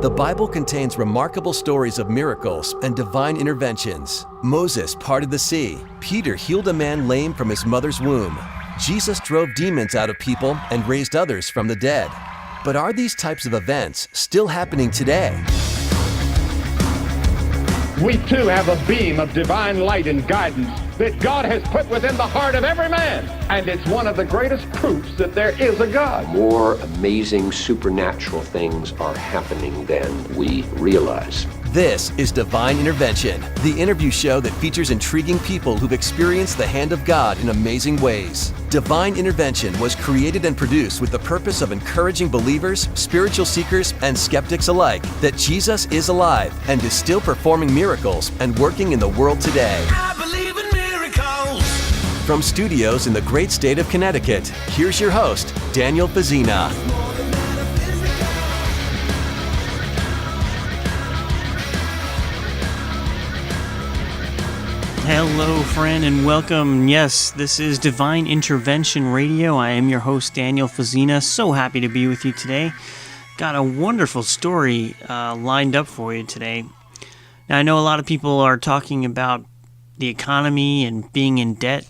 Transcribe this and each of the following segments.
The Bible contains remarkable stories of miracles and divine interventions. Moses parted the sea. Peter healed a man lame from his mother's womb. Jesus drove demons out of people and raised others from the dead. But are these types of events still happening today? We too have a beam of divine light and guidance that God has put within the heart of every man. And it's one of the greatest proofs that there is a God. More amazing supernatural things are happening than we realize. This is Divine Intervention, the interview show that features intriguing people who've experienced the hand of God in amazing ways. Divine Intervention was created and produced with the purpose of encouraging believers, spiritual seekers, and skeptics alike that Jesus is alive and is still performing miracles and working in the world today. I believe in miracles. From studios in the great state of Connecticut, here's your host, Daniel Fazzina. Hello, friend, and welcome. Yes, this is Divine Intervention Radio. I am your host, Daniel Fazzina. So happy to be with you today. Got a wonderful story lined up for you today. Now, I know a lot of people are talking about the economy and being in debt.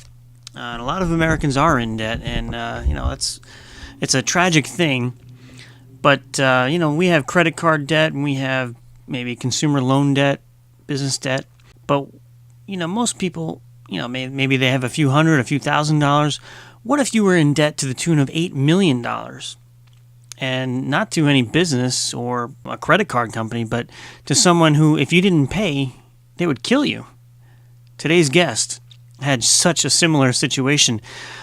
And a lot of Americans are in debt, and it's a tragic thing. But we have credit card debt, and we have maybe consumer loan debt, business debt. But most people, maybe they have a few hundred, a few $1,000s. What if you were in debt to the tune of $8 million? And not to any business or a credit card company, but to someone who, if you didn't pay, they would kill you. Today's guest had such a similar situation.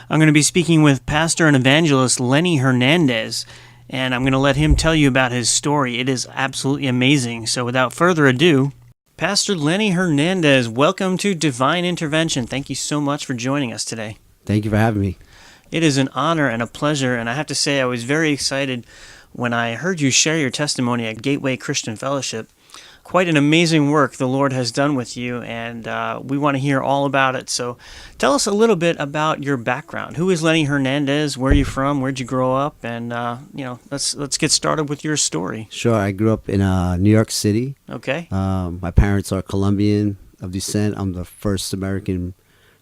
I'm going to be speaking with pastor and evangelist Lenny Hernandez, and I'm going to let him tell you about his story. It is absolutely amazing. So without further ado, Pastor Lenny Hernandez, welcome to Divine Intervention. Thank you so much for joining us today. Thank you for having me. It is an honor and a pleasure, and I have to say I was very excited when I heard you share your testimony at Gateway Christian Fellowship. Quite an amazing work the Lord has done with you, and we want to hear all about it. So tell us a little bit about your background. Who is Lenny Hernandez? Where are you from? Where'd you grow up? And, let's get started with your story. Sure. I grew up in New York City. Okay. My parents are Colombian of descent. I'm the first American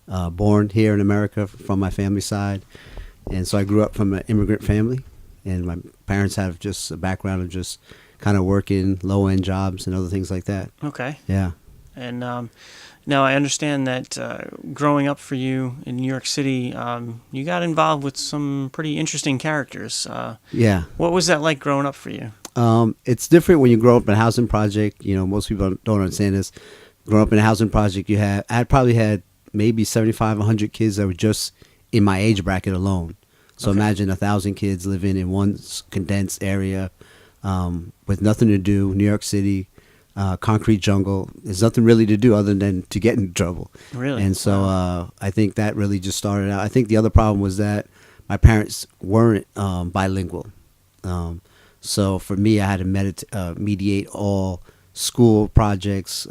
born here in America from my family side. And so I grew up from an immigrant family, and my parents have just a background of just kind of working low-end jobs and other things like that. Okay. Yeah. And now I understand that growing up for you in New York City, you got involved with some pretty interesting characters. Yeah. What was that like growing up for you? It's different when you grow up in a housing project. Most people don't understand this. Growing up in a housing project, I probably had maybe 75, 100 kids that were just in my age bracket alone. So Imagine 1,000 kids living in one condensed area, with nothing to do. New York City, concrete jungle. There's nothing really to do other than to get in trouble. Really? And so I think that really just started out. I think the other problem was that my parents weren't bilingual. So for me, I had to mediate all school projects,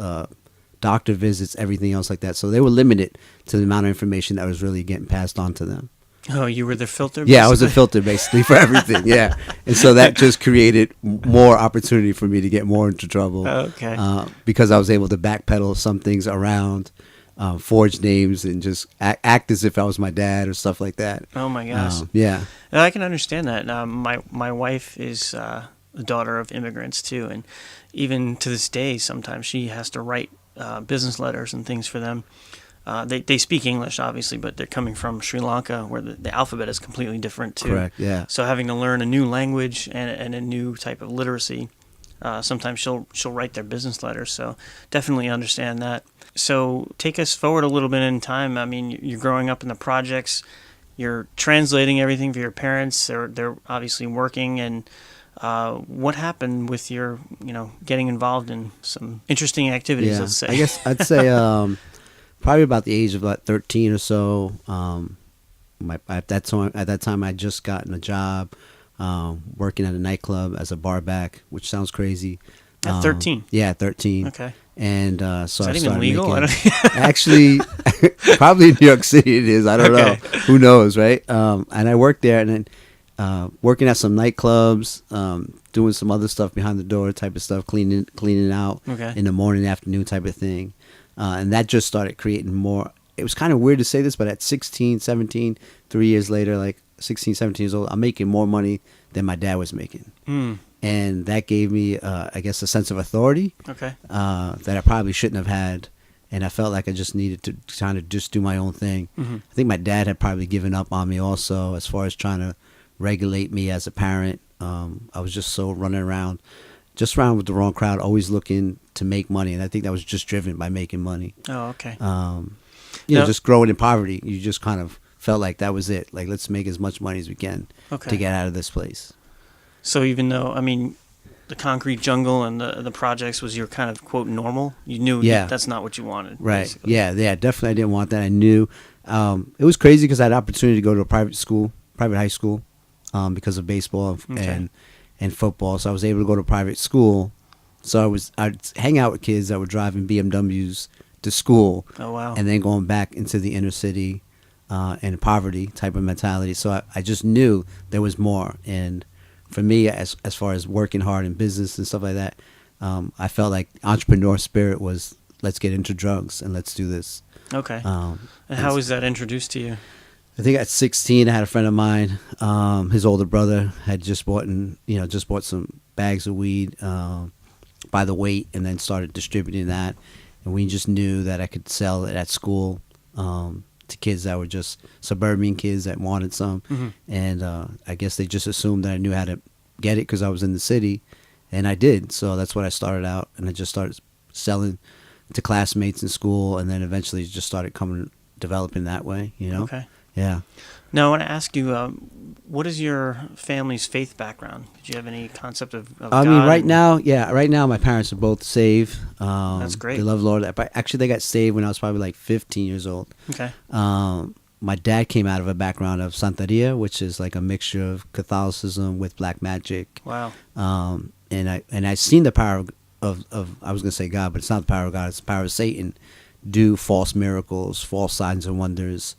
doctor visits, everything else like that. So they were limited to the amount of information that was really getting passed on to them. Oh, you were the filter? Yeah, I was a filter basically for everything, yeah. And so that just created more opportunity for me to get more into trouble. Okay. Because I was able to backpedal some things around, forge names, and just act as if I was my dad or stuff like that. Oh, my gosh. Yeah. I can understand that. My wife is the daughter of immigrants, too. And even to this day, sometimes she has to write business letters and things for them. They speak English, obviously, but they're coming from Sri Lanka, where the alphabet is completely different, too. Correct, yeah. So having to learn a new language and a new type of literacy, sometimes she'll write their business letters, so definitely understand that. So take us forward a little bit in time. I mean, you're growing up in the projects, you're translating everything for your parents, they're obviously working, and what happened with your, getting involved in some interesting activities, let's say? I guess I'd say... probably about the age of about 13 or so. At that time, I'd just gotten a job working at a nightclub as a bar back, which sounds crazy. At 13? Yeah, at 13. Okay. And so is that I even started legal? Actually, probably in New York City it is. I don't know. Who knows, right? And I worked there, and then working at some nightclubs, doing some other stuff behind the door type of stuff, cleaning out in the morning, afternoon type of thing. And that just started creating more. It was kind of weird to say this, but at 16, 17, 3 years later, like 16, 17 years old, I'm making more money than my dad was making. And that gave me, I guess, a sense of authority that I probably shouldn't have had. And I felt like I just needed to kind of just do my own thing. I think my dad had probably given up on me also as far as trying to regulate me as a parent. I was just so running around with the wrong crowd, always looking to make money. And I think that was just driven by making money. Oh, okay. You know, just growing in poverty, you just kind of felt like that was it. Like, let's make as much money as we can to get out of this place. So even though, I mean, the concrete jungle and the projects was your kind of, quote, normal, you knew that's not what you wanted. Right. Basically. Yeah, definitely I didn't want that. I knew. It was crazy because I had the opportunity to go to a private high school, because of baseball and football. So I was able to go to a private school. So I'd hang out with kids that were driving BMWs to school. Oh, wow. And then going back into the inner city and poverty type of mentality. So I just knew there was more. And for me, as far as working hard in business and stuff like that, I felt like entrepreneur spirit was, let's get into drugs and let's do this. Okay. And how was that introduced to you? I think at 16, I had a friend of mine. His older brother had just bought some bags of weed by the weight, and then started distributing that. And we just knew that I could sell it at school to kids that were just suburban kids that wanted some. And I guess they just assumed that I knew how to get it because I was in the city, and I did. So that's what I started out, and I just started selling to classmates in school, and then eventually just started developing that way. You know. Okay. Yeah. Now, I want to ask you, what is your family's faith background? Did you have any concept of God? I mean, right now, my parents are both saved. That's great. They love the Lord. Actually, they got saved when I was probably like 15 years old. Okay. My dad came out of a background of Santeria, which is like a mixture of Catholicism with black magic. Wow. And I seen the power of I was gonna say God, but it's not the power of God. It's the power of Satan. Do false miracles, false signs and wonders.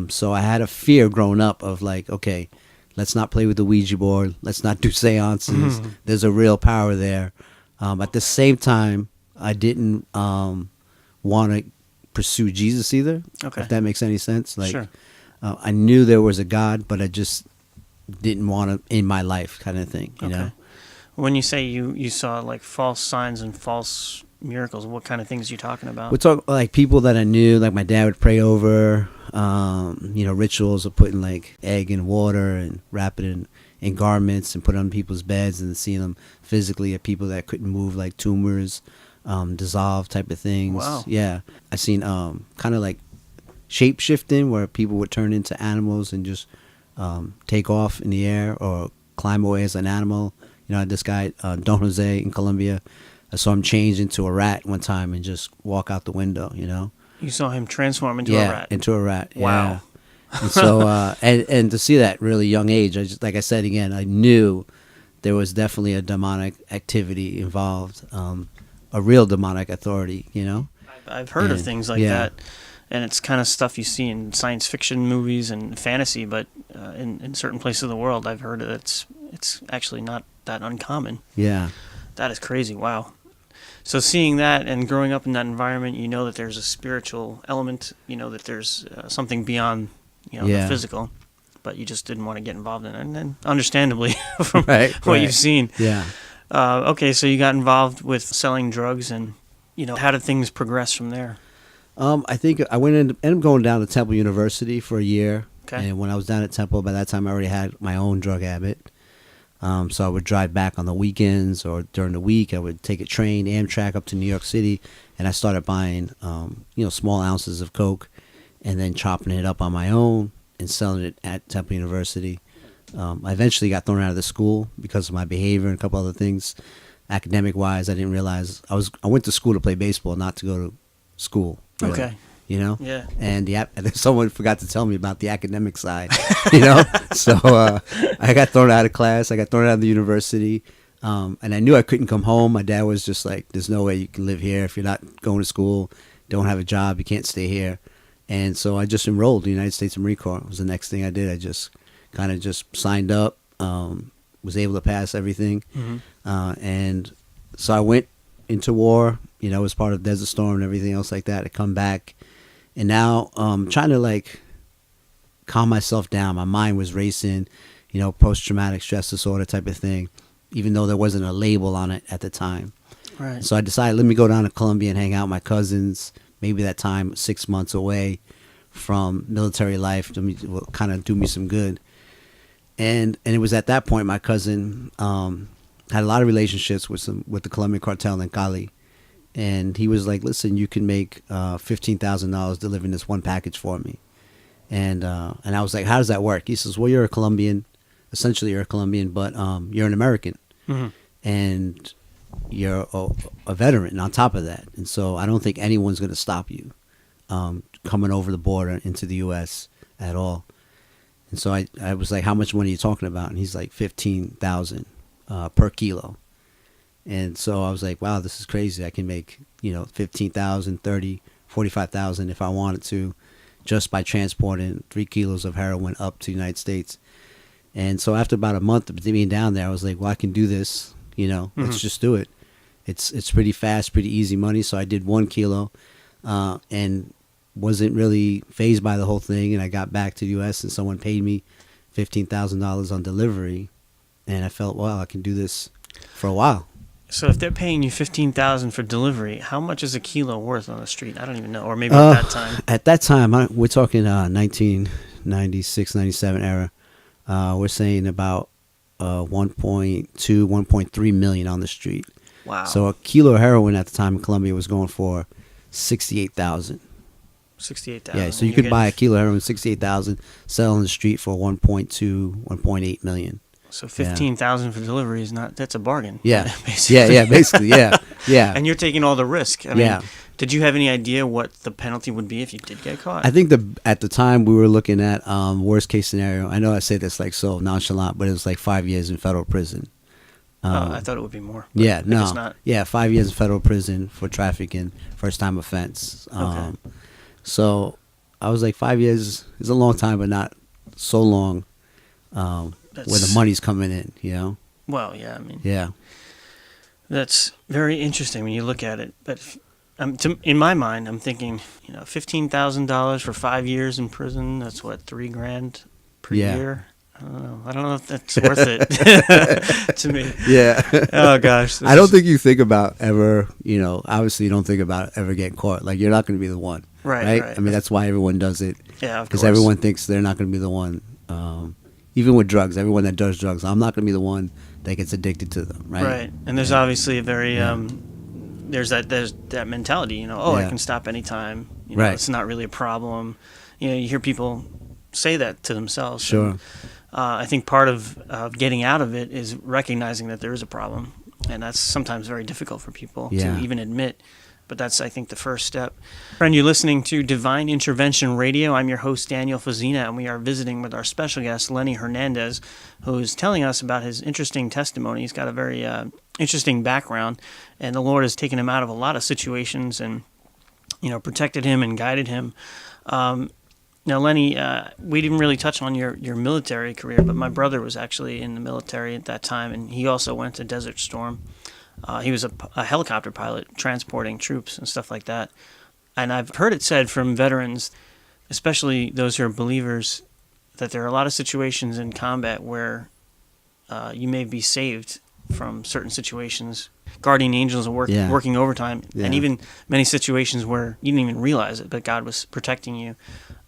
So I had a fear growing up of like, okay, let's not play with the Ouija board. Let's not do seances. There's a real power there. At the same time, I didn't want to pursue Jesus either. Okay. If that makes any sense. Like, sure. I knew there was a God, but I just didn't want to in my life kind of thing, you know? When you say you saw like false signs and false miracles, what kind of things are you talking about? We're talking like people that I knew, like my dad would pray over, rituals of putting like egg in water and wrap it in garments and put it on people's beds, and seeing them physically at people that couldn't move, like tumors, dissolve type of things. Wow. Yeah. I seen kind of like shape shifting where people would turn into animals and just take off in the air or climb away as an animal. You know, this guy, Don Jose in Colombia, I saw him change into a rat one time and just walk out the window, you know? You saw him transform into a rat? Yeah, into a rat. Wow. Yeah. And so, and to see that really young age, like I said again, I knew there was definitely a demonic activity involved, a real demonic authority, you know? I've heard of things like that, and it's kind of stuff you see in science fiction movies and fantasy, but in certain places of the world, I've heard it's actually not that uncommon. Yeah. That is crazy. Wow. So seeing that and growing up in that environment, you know that there's a spiritual element, you know that there's something beyond, the physical, but you just didn't want to get involved in it. And then understandably from what you've seen. Yeah. Okay, so you got involved with selling drugs, and, how did things progress from there? I think I ended up going down to Temple University for a year. Okay. And when I was down at Temple, by that time I already had my own drug habit. So I would drive back on the weekends, or during the week I would take a train, Amtrak, up to New York City, and I started buying, small ounces of coke, and then chopping it up on my own and selling it at Temple University. I eventually got thrown out of the school because of my behavior and a couple other things. Academic-wise, I didn't realize I went to school to play baseball, not to go to school. Really. Okay. Yeah. And someone forgot to tell me about the academic side, So I got thrown out of class. I got thrown out of the university. And I knew I couldn't come home. My dad was just like, there's no way you can live here if you're not going to school, don't have a job, you can't stay here. And so I just enrolled in the United States Marine Corps. It was the next thing I did. I just kind of just signed up, was able to pass everything. And so I went into war, as part of Desert Storm and everything else like that. I come back, and now trying to like calm myself down. My mind was racing, post-traumatic stress disorder type of thing, even though there wasn't a label on it at the time. Right. So I decided, let me go down to Colombia and hang out with my cousins. Maybe that time 6 months away from military life will kind of do me some good. And it was at that point my cousin had a lot of relationships with the Colombian cartel in Cali. And he was like, listen, you can make $15,000 delivering this one package for me. And I was like, how does that work? He says, well, you're a Colombian. Essentially, you're a Colombian, but you're an American. And you're a veteran on top of that. And so I don't think anyone's going to stop you coming over the border into the U.S. at all. And so I was like, how much money are you talking about? And he's like, $15,000 per kilo. And so I was like, wow, this is crazy. I can make, $15,000, $30,000, $45,000 if I wanted to, just by transporting 3 kilos of heroin up to the United States. And so after about a month of being down there, I was like, well, I can do this. Let's just do it. It's pretty fast, pretty easy money. So I did 1 kilo and wasn't really fazed by the whole thing. And I got back to the U.S. and someone paid me $15,000 on delivery. And I felt, wow, I can do this for a while. So if they're paying you $15,000 for delivery, how much is a kilo worth on the street? I don't even know. Or maybe at that time. At that time, we're talking 1996, 97 era. We're saying about 1.2, 1.3 million on the street. Wow. So a kilo of heroin at the time in Colombia was going for $68,000. 68,000. Yeah, so you could buy a kilo of heroin, $68,000, sell on the street for 1.2, 1.8 million. So $15,000 for delivery is that's a bargain. Yeah, basically. yeah, basically, yeah. And you're taking all the risk. I mean, did you have any idea what the penalty would be if you did get caught? I think at the time we were looking at worst case scenario. I know I say this like so nonchalant, but it was like 5 years in federal prison. I thought it would be more. Yeah, no, it's not. Yeah, 5 years in federal prison for trafficking, first time offense. Okay. So I was like, 5 years is a long time, but not so long. Where the money's coming in, Well, yeah, I mean. Yeah. That's very interesting when you look at it. But in my mind, I'm thinking, $15,000 for 5 years in prison. That's what, $3,000 per year. I don't know if that's worth it to me. Yeah. Oh gosh. I don't think you think about ever. Obviously you don't think about ever getting caught. Like you're not going to be the one. Right. I mean that's why everyone does it. Yeah. Because everyone thinks they're not going to be the one. Even with drugs, everyone that does drugs, I'm not going to be the one that gets addicted to them, right? Right, and there's obviously a very there's that mentality, I can stop anytime. Right. It's not really a problem. You hear people say that to themselves. Sure. And, I think part of getting out of it is recognizing that there is a problem, and that's sometimes very difficult for people to even admit. But that's, I think, the first step. Friend, you're listening to Divine Intervention Radio. I'm your host, Daniel Fazina, and we are visiting with our special guest, Lenny Hernandez, who's telling us about his interesting testimony. He's got a very interesting background, and the Lord has taken him out of a lot of situations and, protected him and guided him. Now, Lenny, we didn't really touch on your military career, but my brother was actually in the military at that time, and he also went to Desert Storm. He was a helicopter pilot transporting troops and stuff like that. And I've heard it said from veterans, especially those who are believers, that there are a lot of situations in combat where you may be saved from certain situations. Guardian angels are working overtime, and even many situations where you didn't even realize it, but God was protecting you.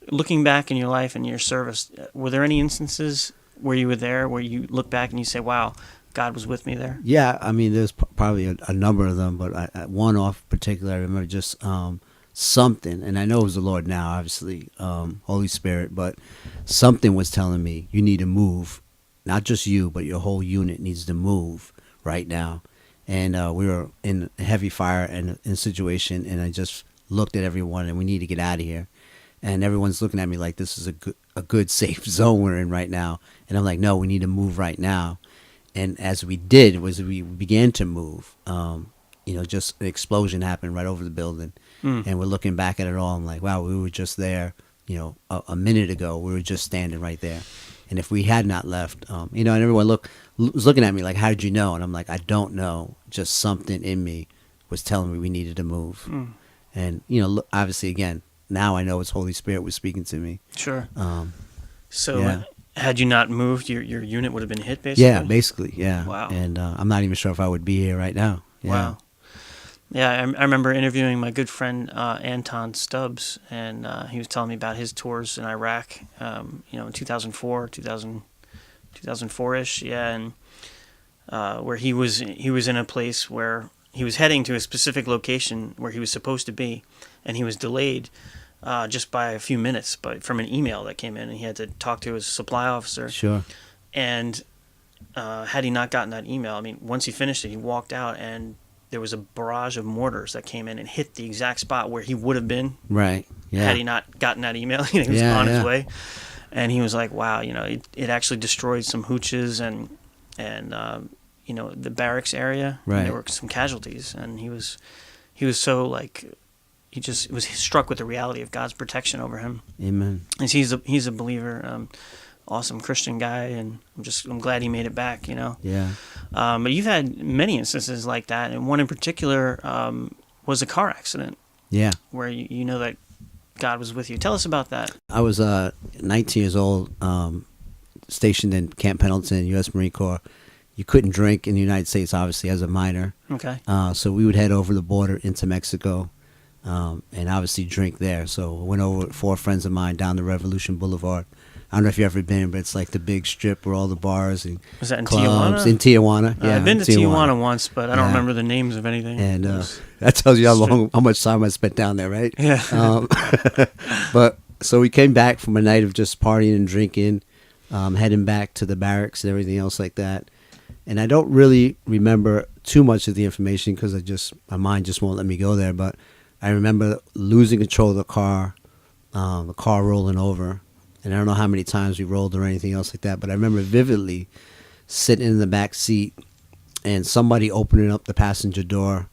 Looking back in your life and your service, were there any instances where you were there, where you look back and you say, wow, God was with me there? Yeah, I mean, there's probably a number of them, but one off particular, I remember just something, and I know it was the Lord now, obviously, Holy Spirit, but something was telling me, you need to move. Not just you, but your whole unit needs to move right now. And we were in heavy fire and in a situation, and I just looked at everyone, and we need to get out of here. And everyone's looking at me like this is a good safe zone we're in right now. And I'm like, no, we need to move right now. And as we did, we began to move. Just an explosion happened right over the building. And we're looking back at it all. I'm like, wow, we were just there, a minute ago. We were just standing right there. And if we had not left, and everyone was looking at me like, how did you know? And I'm like, I don't know. Just something in me was telling me we needed to move. And, obviously, again, now I know it's Holy Spirit was speaking to me. Sure. So yeah. Had you not moved, your unit would have been hit, basically? Yeah, basically, yeah. Wow. And I'm not even sure if I would be here right now. Yeah. Wow. Yeah, I remember interviewing my good friend Anton Stubbs, and he was telling me about his tours in Iraq, in 2004-ish, yeah, and where he was in a place where he was heading to a specific location where he was supposed to be, and he was delayed just by a few minutes, but from an email that came in, and he had to talk to his supply officer. Sure. And had he not gotten that email, I mean, once he finished it, he walked out, and there was a barrage of mortars that came in and hit the exact spot where he would have been. Right. Yeah. Had he not gotten that email, he was on his way. And he was like, "Wow, it actually destroyed some hooches and the barracks area. Right. And there were some casualties, and he was so like." He just was struck with the reality of God's protection over him. Amen. And he's a believer, awesome Christian guy, and I'm glad he made it back. Yeah. But you've had many instances like that, and one in particular was a car accident. Yeah. Where you know that God was with you. Tell us about that. I was 19 years old, stationed in Camp Pendleton, U.S. Marine Corps. You couldn't drink in the United States, obviously, as a minor. Okay. So we would head over the border into Mexico. And obviously drink there. So I went over with 4 friends of mine down the Revolution Boulevard. I don't know if you've ever been, but it's like the big strip where all the bars and was that in clubs. Tijuana? In Tijuana, yeah. I've been to Tijuana once, but I don't remember the names of anything. And that tells you how much time I spent down there, right? Yeah. But so we came back from a night of just partying and drinking, heading back to the barracks and everything else like that. And I don't really remember too much of the information because my mind just won't let me go there. But I remember losing control of the car rolling over. And I don't know how many times we rolled or anything else like that, but I remember vividly sitting in the back seat and somebody opening up the passenger door,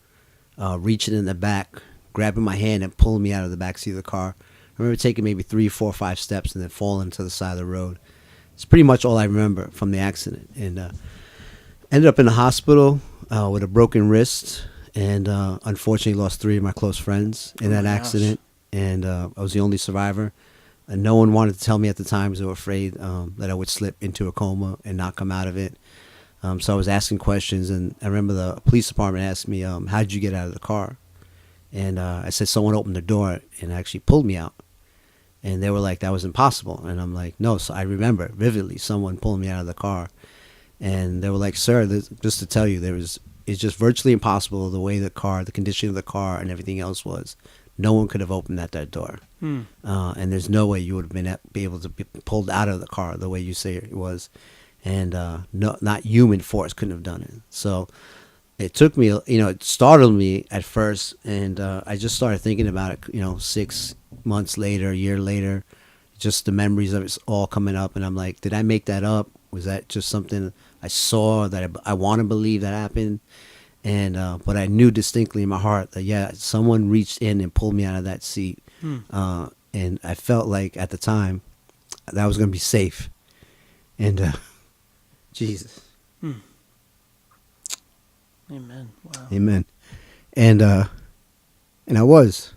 reaching in the back, grabbing my hand and pulling me out of the back seat of the car. I remember taking maybe 3, 4, 5 steps and then falling to the side of the road. It's pretty much all I remember from the accident. And ended up in the hospital with a broken wrist. And unfortunately lost 3 of my close friends in that accident. And I was the only survivor. And no one wanted to tell me at the time because they were afraid that I would slip into a coma and not come out of it. So I was asking questions. And I remember the police department asked me, how did you get out of the car? And I said, someone opened the door and actually pulled me out. And they were like, that was impossible. And I'm like, no. So I remember vividly someone pulling me out of the car. And they were like, sir, just to tell you, it's just virtually impossible the way the condition of the car and everything else was. No one could have opened that door. And there's no way you would have be able to be pulled out of the car the way you say it was. And not human force couldn't have done it. So it took me, it startled me at first. And I just started thinking about it, 6 months later, a year later, just the memories of it all coming up. And I'm like, did I make that up? Was that just something I saw that I want to believe that happened? And but I knew distinctly in my heart that someone reached in and pulled me out of that seat. And I felt like at the time that I was going to be safe. And Jesus. Amen. Wow. Amen. And I was,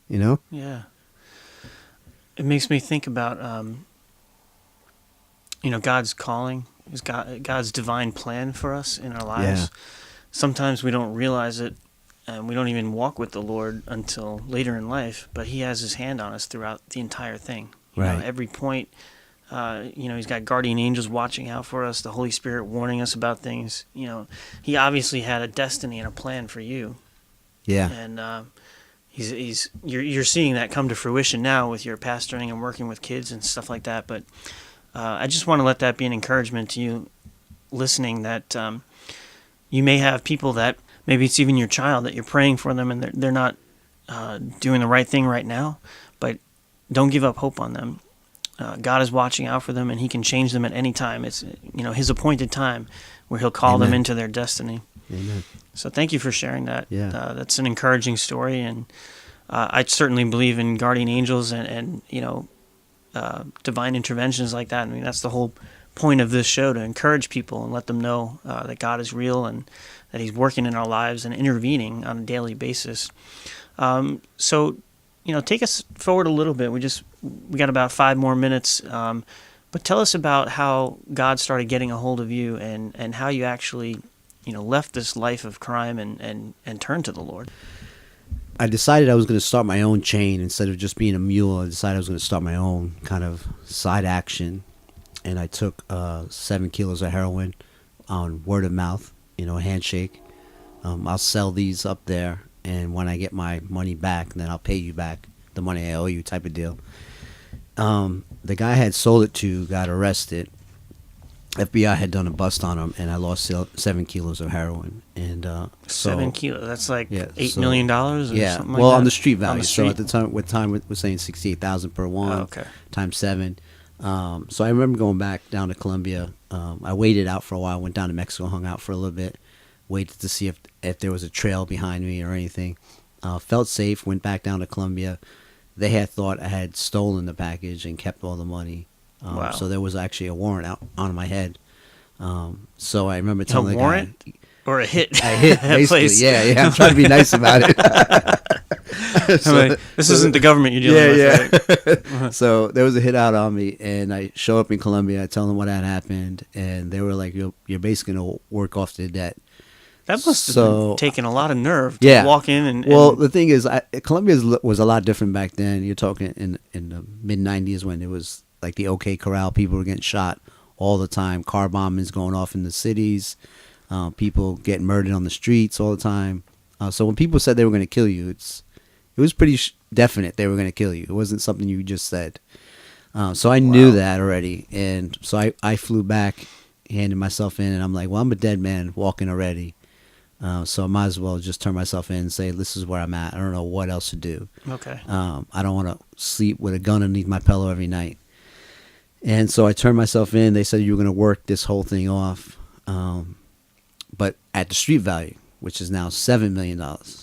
Yeah. It makes me think about God's calling, God's divine plan for us in our lives. Yeah. Sometimes we don't realize it, and we don't even walk with the Lord until later in life, but He has His hand on us throughout the entire thing. Right. Every point, He's got guardian angels watching out for us, the Holy Spirit warning us about things. He obviously had a destiny and a plan for you. Yeah. And you're seeing that come to fruition now with your pastoring and working with kids and stuff like that. But I just want to let that be an encouragement to you listening that you may have people that maybe it's even your child that you're praying for them and they're not doing the right thing right now, but don't give up hope on them. God is watching out for them, and He can change them at any time. It's His appointed time where He'll call them into their destiny. Amen. So thank you for sharing that. Yeah. That's an encouraging story, and I certainly believe in guardian angels and divine interventions like that. I mean, that's the whole point of this show, to encourage people and let them know that God is real and that He's working in our lives and intervening on a daily basis. So, take us forward a little bit. We got about 5 more minutes, but tell us about how God started getting a hold of you and how you actually, left this life of crime and turned to the Lord. I decided I was going to start my own chain instead of just being a mule. I decided I was going to start my own kind of side action, and I took 7 kilos of heroin on word of mouth, a handshake. I'll sell these up there, and when I get my money back, then I'll pay you back the money I owe you, type of deal. The guy I had sold it to got arrested. FBI had done a bust on him, and I lost 7 kilos of heroin. And 7 kilos, that's like $8 so- million or something like well, that? on the street value. On the So street? at the time we're saying 68,000 per one. Oh, okay. Times 7. So I remember going back down to Colombia. I waited out for a while, went down to Mexico, hung out for a little bit, waited to see if there was a trail behind me or anything. Felt safe, went back down to Colombia. They had thought I had stolen the package and kept all the money. Wow. So there was actually a warrant out on my head. So I remember telling the warrant? guy, Or a hit? I hit, basically. Place. Yeah. I'm trying to be nice about it. This isn't the government you're dealing with, right? So there was a hit out on me, and I show up in Colombia. I tell them what had happened, and they were like, "You're basically gonna work off the debt." That must have been taken a lot of nerve to Yeah. walk in and... Well, the thing is, Colombia was a lot different back then. You're talking in the mid '90s when it was like the OK Corral. People were getting shot all the time. Car bombings going off in the cities. People getting murdered on the streets all the time. So when people said they were going to kill you, it was pretty definite they were going to kill you. It wasn't something you just said. So I knew that already, and so I flew back, handed myself in, and I'm like, well, I'm a dead man walking already. So I might as well just turn myself in and say, this is where I'm at. I don't know what else to do. Okay. I don't want to sleep with a gun underneath my pillow every night. And so I turned myself in. They said you were going to work this whole thing off, but at the street value, which is now $7 million.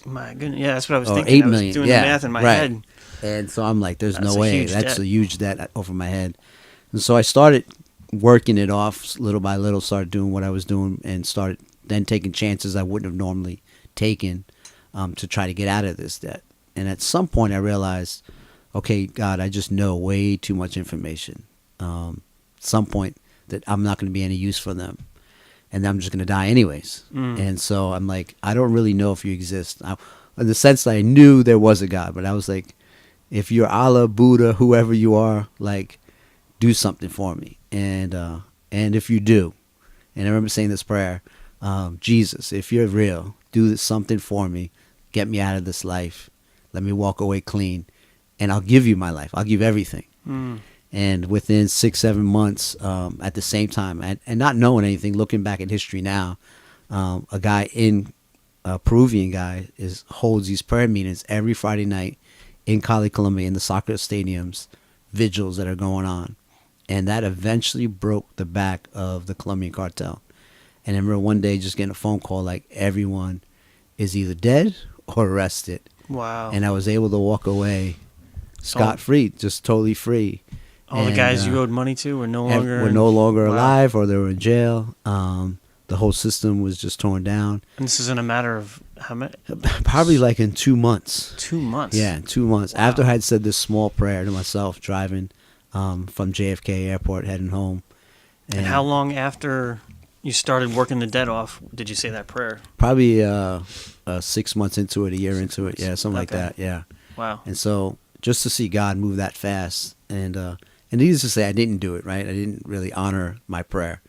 My goodness. Yeah, that's what I was Or thinking. $8 I was million. doing Yeah, the math in my right. head. And so I'm like, there's That's no a way. huge That's debt. a huge debt over my head. And so I started working it off little by little, started doing what I was doing, and started then taking chances I wouldn't have normally taken to try to get out of this debt. And at some point I realized, okay, God, I just know way too much information. Some point that I'm not going to be any use for them. And I'm just going to die anyways. And so I'm like, I don't really know if you exist. In the sense that I knew there was a God, but I was like, if you're Allah, Buddha, whoever you are, like, do something for me. And if you do, and I remember saying this prayer, Jesus, if you're real, do something for me. Get me out of this life. Let me walk away clean. And I'll give you my life. I'll give everything. And within 6-7 months, at the same time, and not knowing anything, looking back at history now, a Peruvian guy holds these prayer meetings every Friday night in Cali, Colombia, in the soccer stadiums, vigils that are going on. And that eventually broke the back of the Colombian cartel. And I remember one day just getting a phone call like everyone is either dead or arrested. Wow. And I was able to walk away scot-free, just totally free. All the guys you owed money to were no longer... were no longer Wow. alive, or they were in jail. The whole system was just torn down. And this is in a matter of how many? Probably like in 2 months. 2 months? Yeah, in 2 months. Wow. After I had said this small prayer to myself, driving from JFK Airport, heading home. And how long after you started working the debt off did you say that prayer? Probably 6 months into it, a year into it. Yeah, something like Okay. that. Yeah. Wow. And so just to see God move that fast, and needless to say, I didn't do it, right? I didn't really honor my prayer,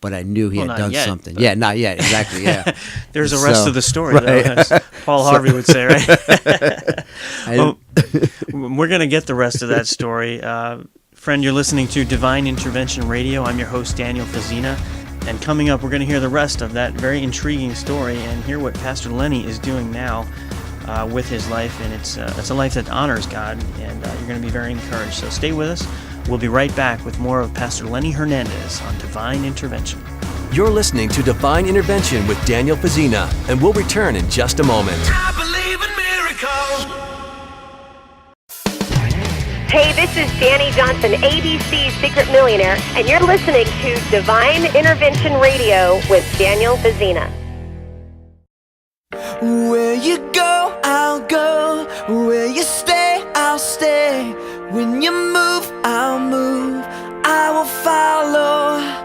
but I knew He Well, had not done yet, something. but- Yeah, not yet, exactly, yeah. There's a rest So, of the story, right. though, as Paul Harvey would say, right? Well, we're going to get the rest of that story. Friend, you're listening to Divine Intervention Radio. I'm your host, Daniel Fazina. And coming up, we're going to hear the rest of that very intriguing story and hear what Pastor Lenny is doing now with his life. And it's a life that honors God, and you're going to be very encouraged. So stay with us. We'll be right back with more of Pastor Lenny Hernandez on Divine Intervention. You're listening to Divine Intervention with Daniel Fazina, and we'll return in just a moment. I believe in miracles. Hey, this is Danny Johnson, ABC's Secret Millionaire, and you're listening to Divine Intervention Radio with Daniel Fazina. Where you go, I'll go. Where you stay, I'll stay. When you move, I'll move. I will follow.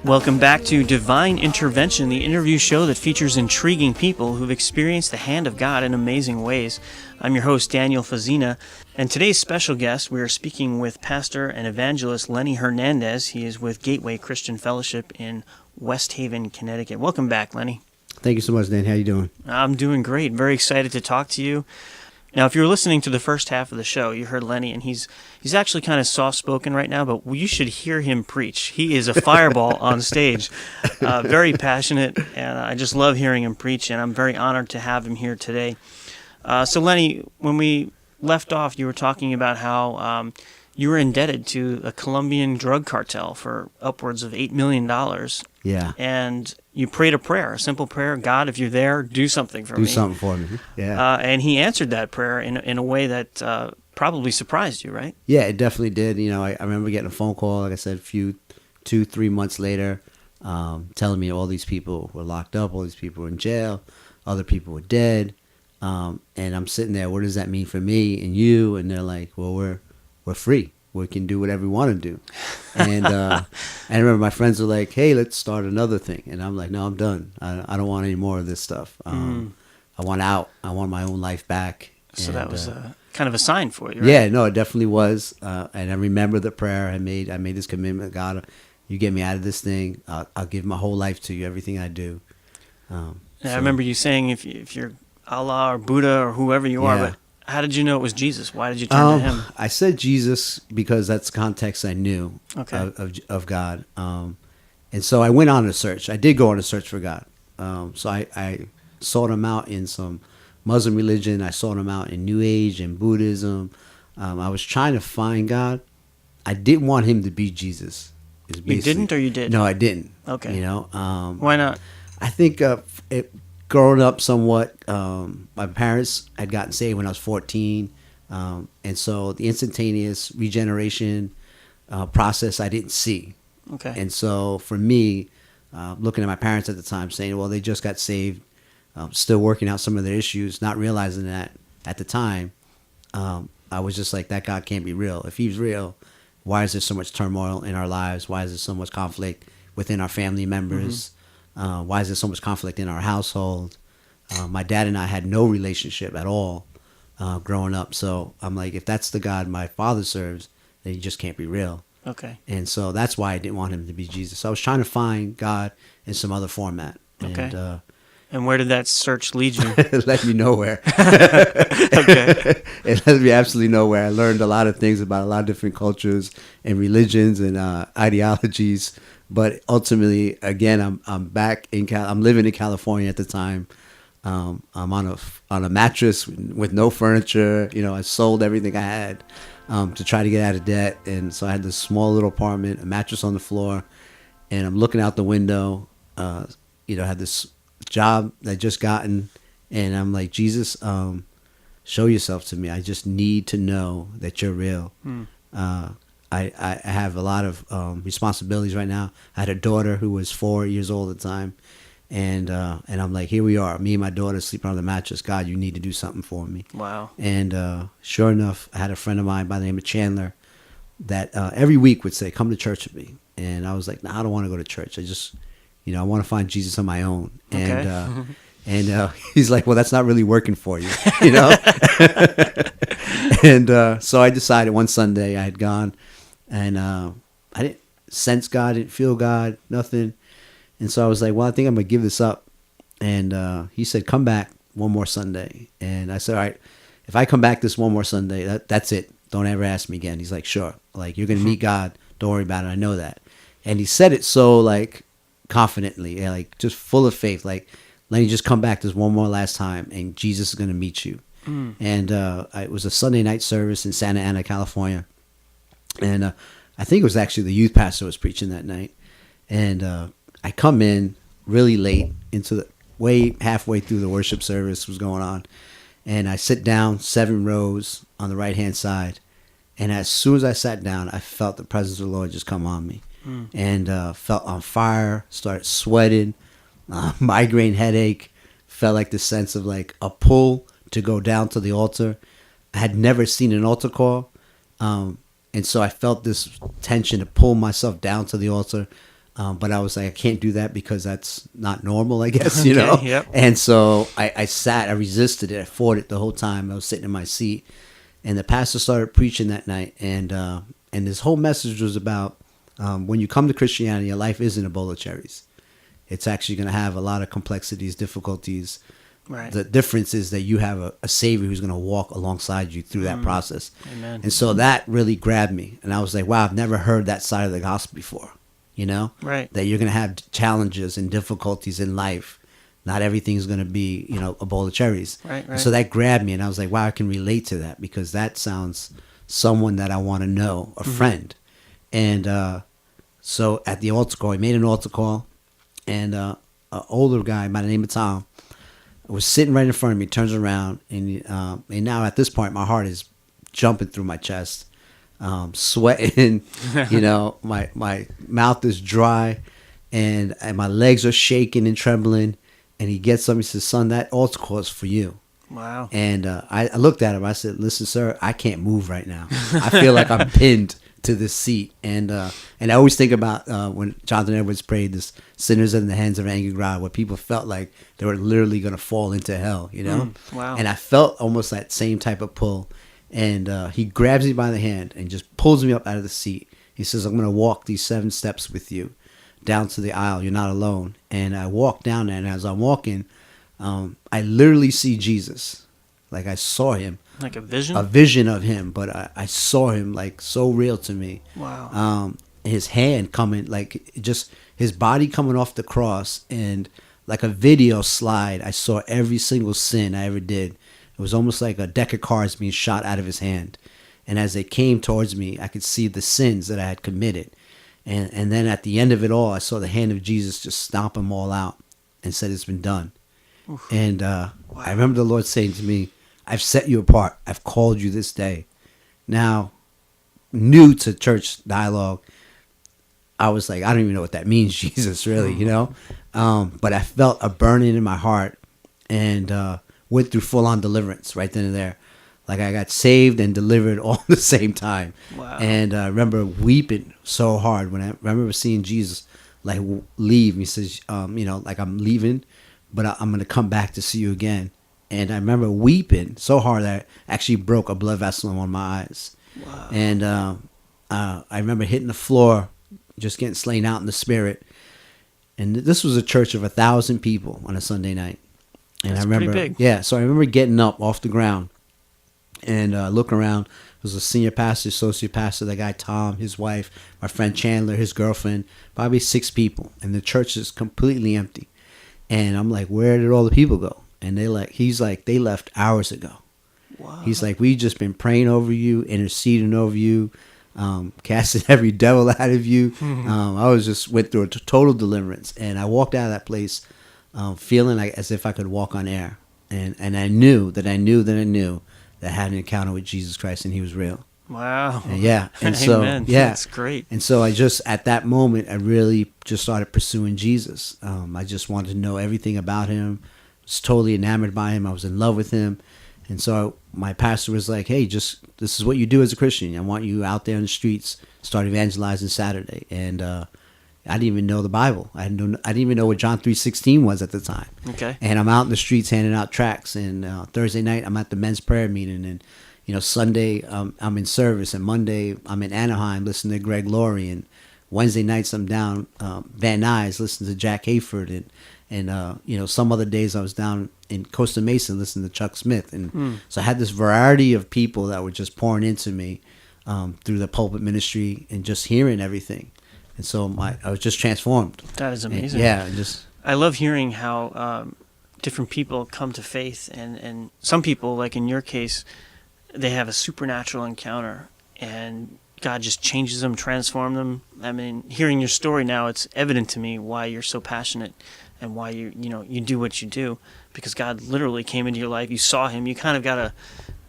Welcome back to Divine Intervention, the interview show that features intriguing people who've experienced the hand of God in amazing ways. I'm your host, Daniel Fazina, and today's special guest, we are speaking with pastor and evangelist Lenny Hernandez. He is with Gateway Christian Fellowship in West Haven, Connecticut. Welcome back, Lenny. Thank you so much, Dan. How you doing? I'm doing great. Very excited to talk to you. Now, if you were listening to the first half of the show, you heard Lenny, and he's actually kind of soft-spoken right now, but you should hear him preach. He is a fireball on stage, very passionate, and I just love hearing him preach, and I'm very honored to have him here today. So, Lenny, when we left off, you were talking about how you were indebted to a Colombian drug cartel for upwards of $8 million. Yeah. And you prayed a prayer, a simple prayer. God, if you're there, do something for me. Do something for me. Yeah. And he answered that prayer in a way that probably surprised you, right? Yeah, it definitely did. You know, I remember getting a phone call, like I said, 2-3 months later, telling me all these people were locked up, all these people were in jail, other people were dead. And I'm sitting there, what does that mean for me and you? And they're like, well, we're free. We can do whatever we want to do. And I remember my friends were like, hey, let's start another thing. And I'm like, no, I'm done. I don't want any more of this stuff. I want out. I want my own life back. So that was kind of a sign for you, right? Yeah, no, it definitely was. And I remember the prayer I made this commitment. God, you get me out of this thing. I'll give my whole life to you, everything I do. I remember you saying if you're Allah or Buddha or whoever you are, but how did you know it was Jesus? Why did you turn to him? I said Jesus because that's the context I knew of God. And so I went on a search. I did go on a search for God. So I sought him out in some Muslim religion. I sought him out in New Age and Buddhism. I was trying to find God. I didn't want him to be Jesus. You didn't or you did? No, I didn't. Okay. You know, why not? I think growing up somewhat, my parents had gotten saved when I was 14. And so the instantaneous regeneration process I didn't see. Okay. And so for me, looking at my parents at the time saying, well, they just got saved, still working out some of their issues, not realizing that at the time, I was just like, that God can't be real. If he's real, why is there so much turmoil in our lives? Why is there so much conflict within our family members? Why is there so much conflict in our household? My dad and I had no relationship at all growing up. So I'm like, if that's the God my father serves, then he just can't be real. Okay. And so that's why I didn't want him to be Jesus. So I was trying to find God in some other format. Okay. And where did that search lead you? It led me nowhere. Okay. It led me absolutely nowhere. I learned a lot of things about a lot of different cultures and religions and ideologies. But ultimately, again, I'm back I'm living in California at the time. I'm on a mattress with no furniture. You know, I sold everything I had to try to get out of debt, and so I had this small little apartment, a mattress on the floor, and I'm looking out the window. You know, I had this job that I just gotten, and I'm like, Jesus, show yourself to me. I just need to know that you're real. I have a lot of responsibilities right now. I had a daughter who was 4 years old at the time, and I'm like, here we are, me and my daughter sleeping on the mattress. God, you need to do something for me. Wow. And sure enough, I had a friend of mine by the name of Chandler that every week would say, come to church with me. And I was like, nah, I don't want to go to church. I just, you know, I want to find Jesus on my own. Okay. And he's like, well, that's not really working for you, you know? And so I decided one Sunday I had gone, and I didn't sense God, didn't feel God, nothing. And so I was like, well, I think I'm going to give this up. And he said, come back one more Sunday. And I said, all right, if I come back this one more Sunday, that's it. Don't ever ask me again. He's like, sure. Like, you're going to meet God. Don't worry about it. I know that. And he said it so, like, confidently, like, just full of faith. Like, let me just come back this one more last time, and Jesus is going to meet you. And it was a Sunday night service in Santa Ana, California. And I think it was actually the youth pastor was preaching that night. And I come in really late into the way halfway through the worship service was going on. And I sit down 7 rows on the right-hand side. And as soon as I sat down, I felt the presence of the Lord just come on me. And felt on fire, started sweating, migraine headache, felt like the sense of like a pull to go down to the altar. I had never seen an altar call. And so I felt this tension to pull myself down to the altar. But I was like, I can't do that because that's not normal, I guess, you know? Yep. And so I sat, I resisted it. I fought it the whole time. I was sitting in my seat. And the pastor started preaching that night. And his whole message was about when you come to Christianity, your life isn't a bowl of cherries. It's actually going to have a lot of complexities, difficulties. Right. The difference is that you have a Savior who's going to walk alongside you through that process. Amen. And so that really grabbed me. And I was like, wow, I've never heard that side of the gospel before. You know? Right. That you're going to have challenges and difficulties in life. Not everything's going to be, you know, a bowl of cherries. Right. And so that grabbed me. And I was like, wow, I can relate to that because that sounds someone that I want to know, a friend. And so at the altar call, he made an altar call. And an older guy by the name of Tom was sitting right in front of me, turns around, and now at this point, my heart is jumping through my chest, sweating, you know, my mouth is dry, and my legs are shaking and trembling, and he gets up and he says, son, that altar call is for you. Wow. And I looked at him, I said, listen, sir, I can't move right now. I feel like I'm pinned to this seat. And I always think about when Jonathan Edwards prayed this sinners in the hands of an angry God, where people felt like they were literally going to fall into hell, you know? Wow. And I felt almost that same type of pull. And he grabs me by the hand and just pulls me up out of the seat. He says, I'm going to walk these 7 steps with you down to the aisle. You're not alone. And I walk down there, and as I'm walking, I literally see Jesus. Like I saw him. Like a vision? A vision of him, but I saw him like so real to me. Wow. His hand coming, like just his body coming off the cross, and like a video slide, I saw every single sin I ever did. It was almost like a deck of cards being shot out of his hand. And as they came towards me, I could see the sins that I had committed. And then at the end of it all, I saw the hand of Jesus just stomp them all out and said, it's been done. Oof. And I remember the Lord saying to me, I've set you apart. I've called you this day. Now, new to church dialogue, I was like, I don't even know what that means, Jesus, really, you know? But I felt a burning in my heart and went through full-on deliverance right then and there. Like I got saved and delivered all at the same time. Wow. And I remember weeping so hard when I remember seeing Jesus like leave. He says, you know, like I'm leaving, but I'm going to come back to see you again. And I remember weeping so hard that I actually broke a blood vessel in one of my eyes. Wow. And I remember hitting the floor, just getting slain out in the spirit. And this was a church of 1,000 people on a Sunday night. And That's I remember, pretty big. Yeah, so I remember getting up off the ground and looking around. There was a senior pastor, associate pastor, the guy Tom, his wife, my friend Chandler, his girlfriend, probably 6 people. And the church is completely empty. And I'm like, where did all the people go? And he's like, they left hours ago. Wow. He's like, we just been praying over you, interceding over you, casting every devil out of you. I went through a total deliverance. And I walked out of that place feeling like as if I could walk on air. And I knew that I had an encounter with Jesus Christ and he was real. Wow. And and so Amen. That's great. And so I just at that moment I really just started pursuing Jesus. I just wanted to know everything about him. I was totally enamored by him. I was in love with him. And so my pastor was like, hey, this is what you do as a Christian. I want you out there in the streets, start evangelizing Saturday. And I didn't even know the Bible. I didn't even know what John 3:16 was at the time. Okay. And I'm out in the streets handing out tracts. And Thursday night I'm at the men's prayer meeting. And you know, Sunday I'm in service. And Monday I'm in Anaheim listening to Greg Laurie. And Wednesday nights I'm down Van Nuys listening to Jack Hayford. And you know, some other days I was down in Costa Mesa listening to Chuck Smith. And so I had this variety of people that were just pouring into me through the pulpit ministry and just hearing everything. And so I was just transformed. That is amazing. I love hearing how different people come to faith. And some people, like in your case, they have a supernatural encounter. And God just changes them, transforms them. I mean, hearing your story now, it's evident to me why you're so passionate and why you do what you do, because God literally came into your life. You saw him. You kind of got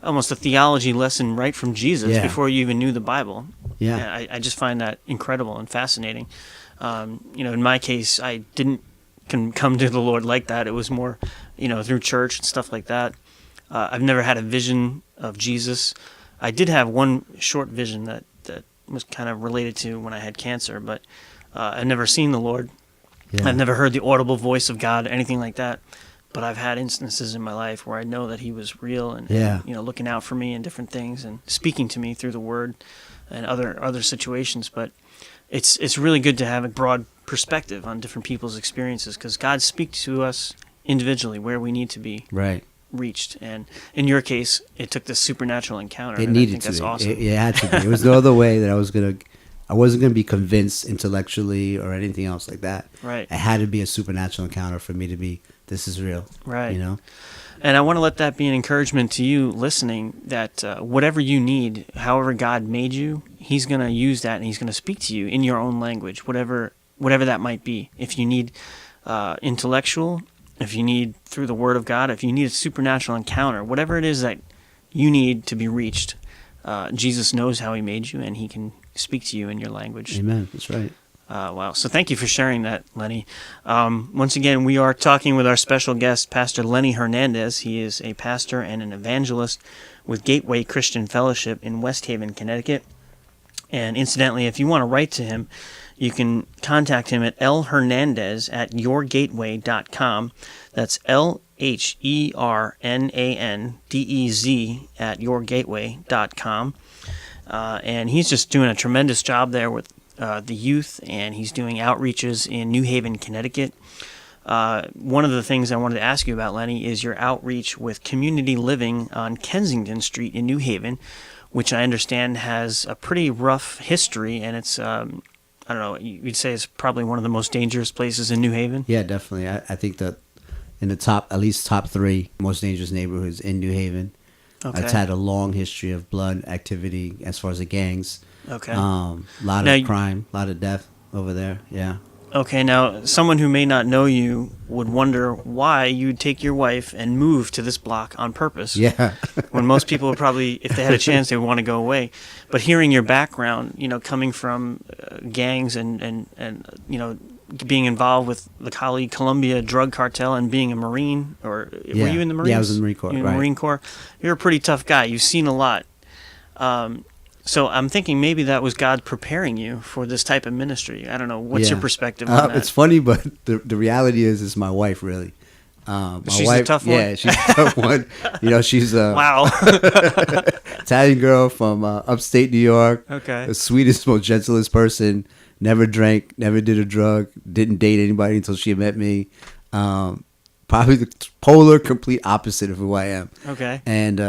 almost a theology lesson right from Jesus before you even knew the Bible. Yeah. And I just find that incredible and fascinating. In my case, I didn't come to the Lord like that. It was more, through church and stuff like that. I've never had a vision of Jesus. I did have one short vision that was kind of related to when I had cancer, but I've never seen the Lord. Yeah. I've never heard the audible voice of God, anything like that. But I've had instances in my life where I know that he was real and looking out for me and different things and speaking to me through the Word and other situations. But it's really good to have a broad perspective on different people's experiences, because God speaks to us individually where we need to be reached. And in your case, it took this supernatural encounter. It needed I think to. That's awesome. It had to be. It was no other way that I wasn't gonna be convinced intellectually or anything else like that. Right. It had to be a supernatural encounter for me to be, this is real. Right. And I want to let that be an encouragement to you listening, that whatever you need, however God made you, he's going to use that and he's going to speak to you in your own language, whatever that might be. If you need intellectual, if you need through the Word of God, if you need a supernatural encounter, whatever it is that you need to be reached, Jesus knows how he made you and he can speak to you in your language. Amen. That's right. Wow. So thank you for sharing that, Lenny. Once again, we are talking with our special guest, Pastor Lenny Hernandez. He is a pastor and an evangelist with Gateway Christian Fellowship in West Haven, Connecticut. And incidentally, if you want to write to him, you can contact him at lhernandez@yourgateway.com. That's LHERNANDEZ @yourgateway.com. And he's just doing a tremendous job there with the youth, and he's doing outreaches in New Haven, Connecticut. One of the things I wanted to ask you about, Lenny, is your outreach with community living on Kensington Street in New Haven, which I understand has a pretty rough history, and it's, I don't know, you'd say it's probably one of the most dangerous places in New Haven? Yeah, definitely. I think that in the top 3 most dangerous neighborhoods in New Haven. Okay. It's had a long history of blood activity as far as the gangs. Okay. A lot of crime, a lot of death over there. Yeah. Okay, now someone who may not know you would wonder why you'd take your wife and move to this block on purpose. Yeah. When most people would probably, if they had a chance, they would want to go away. But hearing your background, coming from gangs and being involved with the Columbia drug cartel and being a Marine, were you in the Marines? Yeah, I was in the Marine Corps. You were in the Marine Corps. You're a pretty tough guy. You've seen a lot. So I'm thinking maybe that was God preparing you for this type of ministry. I don't know. What's your perspective on that? It's funny, but the reality is my wife, really. She's wife, a tough one? Yeah, she's a tough one. She's a wow. Italian girl from upstate New York. Okay. The sweetest, most gentlest person. Never drank, never did a drug, didn't date anybody until she met me. Probably the polar, complete opposite of who I am. Okay. And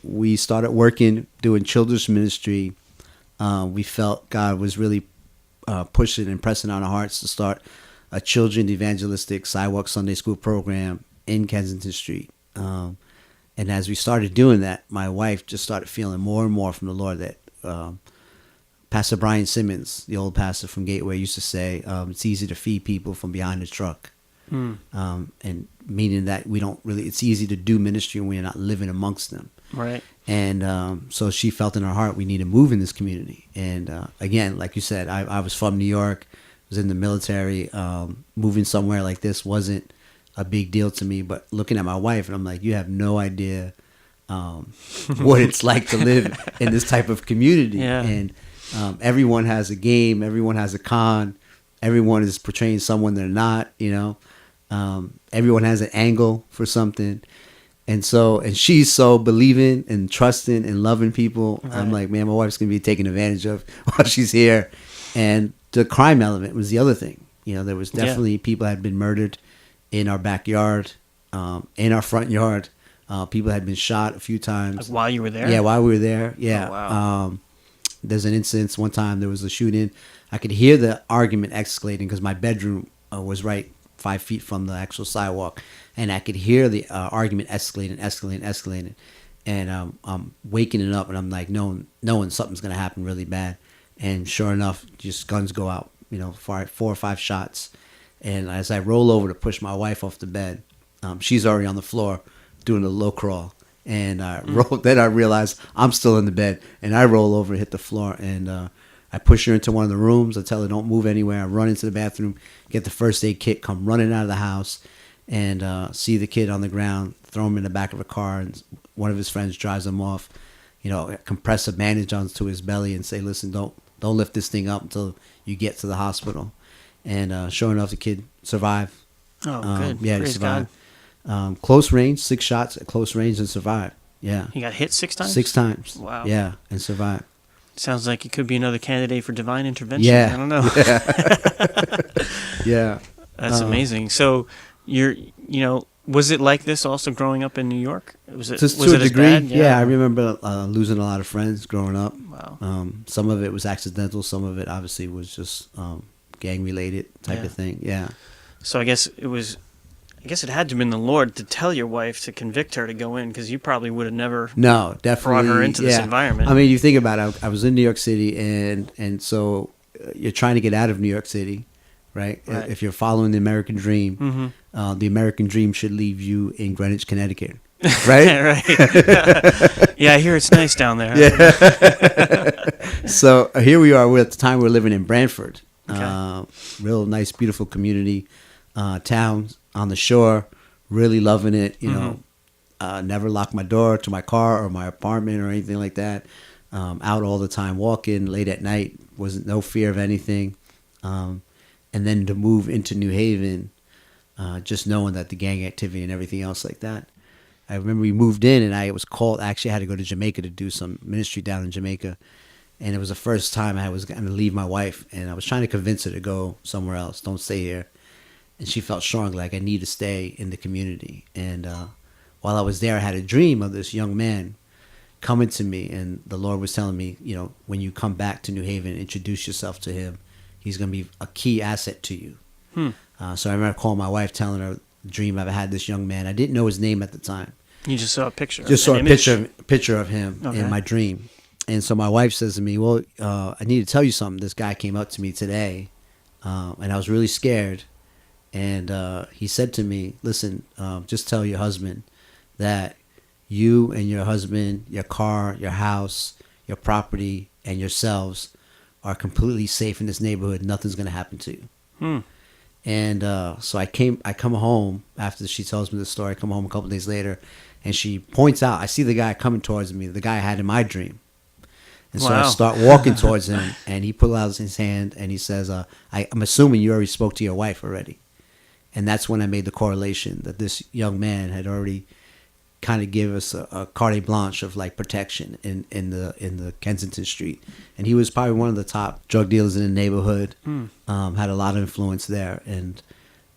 we started working, doing children's ministry. We felt God was really pushing and pressing on our hearts to start a children evangelistic sidewalk Sunday school program in Kensington Street. And as we started doing that, my wife just started feeling more and more from the Lord that Pastor Brian Simmons, the old pastor from Gateway, used to say, it's easy to feed people from behind the truck. And meaning that it's easy to do ministry when we're not living amongst them. Right. And so she felt in her heart, we need to move in this community. And again, like you said, I was from New York, was in the military. Moving somewhere like this wasn't a big deal to me. But looking at my wife, and I'm like, you have no idea what it's like to live in this type of community. Yeah. And everyone has a game, everyone has a con, everyone is portraying someone they're not, everyone has an angle for something. And she's so believing and trusting and loving people. Right. I'm like, man, my wife's going to be taken advantage of while she's here. And the crime element was the other thing. There was definitely people had been murdered in our backyard, in our front yard. People had been shot a few times. Like while you were there? Yeah, while we were there. Yeah. Oh, wow. There's an instance one time there was a shooting. I could hear the argument escalating because my bedroom was right 5 feet from the actual sidewalk, and I could hear the argument escalating. And I'm waking it up, and I'm like, knowing something's gonna happen really bad. And sure enough, just guns go out, four or five shots. And as I roll over to push my wife off the bed, she's already on the floor doing a low crawl. And then I realize I'm still in the bed, and I roll over and hit the floor. And I push her into one of the rooms. I tell her don't move anywhere. I run into the bathroom, get the first aid kit, come running out of the house, and see the kid on the ground, throw him in the back of a car, and one of his friends drives him off. Compress a bandage onto his belly and say, "Listen, don't lift this thing up until you get to the hospital." And sure enough, the kid survived. Oh, good. Yeah, Praise he survived. Close range, 6 shots at close range, and survived. Yeah. He got hit 6 times? 6 times. Wow. Yeah, and survived. Sounds like it could be another candidate for divine intervention. Yeah. I don't know. Yeah. That's amazing. So was it like this also growing up in New York? Was it to a as degree? bad? Yeah, I remember losing a lot of friends growing up. Wow. Some of it was accidental. Some of it obviously was just gang related type of thing. Yeah. So I guess it had to have been the Lord to tell your wife to convict her to go in, because you probably would have never definitely brought her into this environment. I mean, you think about it. I was in New York City, and so you're trying to get out of New York City, right? If you're following the American dream, the American dream should leave you in Greenwich, Connecticut, right? Right. Yeah, I hear it's nice down there. Yeah. So here we are. At the time we were living in Brantford, real nice, beautiful community, town on the shore. Really loving it. Never locked my door to my car or my apartment or anything like that. Out all the time, walking late at night. Wasn't no fear of anything. And then to move into New Haven, just knowing that the gang activity and everything else like that. I remember we moved in, and I was called. I actually had to go to Jamaica to do some ministry down in Jamaica. And it was the first time I was going to leave my wife, and I was trying to convince her to go somewhere else. Don't stay here. And she felt strongly like I need to stay in the community. And while I was there, I had a dream of this young man coming to me, and the Lord was telling me, when you come back to New Haven, introduce yourself to him. He's going to be a key asset to you. So I remember calling my wife, telling her the dream I've had this young man. I didn't know his name at the time. You just saw a picture. Just saw a picture of him in my dream. And so my wife says to me, "Well, I need to tell you something. This guy came up to me today, and I was really scared. And he said to me, listen, just tell your husband that you and your husband, your car, your house, your property, and yourselves are completely safe in this neighborhood. Nothing's going to happen to you." And so I come home after she tells me the story. I come home a couple of days later, and she points out, I see the guy coming towards me, the guy I had in my dream. And so I start walking towards him, and he pulls out his hand, and he says, I'm assuming you already spoke to your wife already. And that's when I made the correlation that this young man had already kind of give us a carte blanche of like protection in the Kensington Street. And he was probably one of the top drug dealers in the neighborhood, had a lot of influence there. And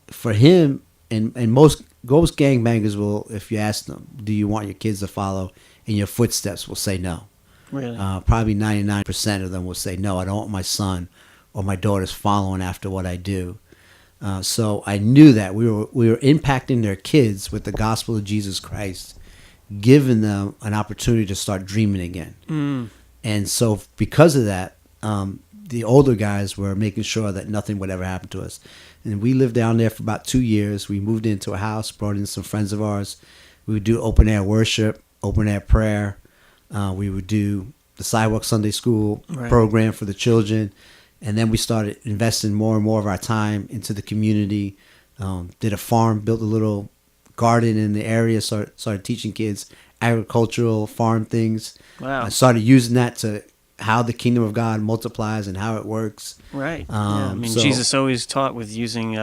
for him, and most gangbangers will, if you ask them, do you want your kids to follow in your footsteps, will say no. Really? Probably 99% of them will say, no, I don't want my son or my daughters following after what I do. So I knew that we were impacting their kids with the gospel of Jesus Christ, giving them an opportunity to start dreaming again. And so because of that, the older guys were making sure that nothing would ever happen to us. And we lived down there for about 2 years. We moved into a house, brought in some friends of ours. We would do open air worship, open air prayer. We would do the Sidewalk Sunday School program for the children. And then we started investing more and more of our time into the community. Did a farm, built a little garden in the area, started teaching kids agricultural farm things. Wow. I started using that to how the kingdom of God multiplies and how it works. Right. Yeah. I mean, Jesus always taught with using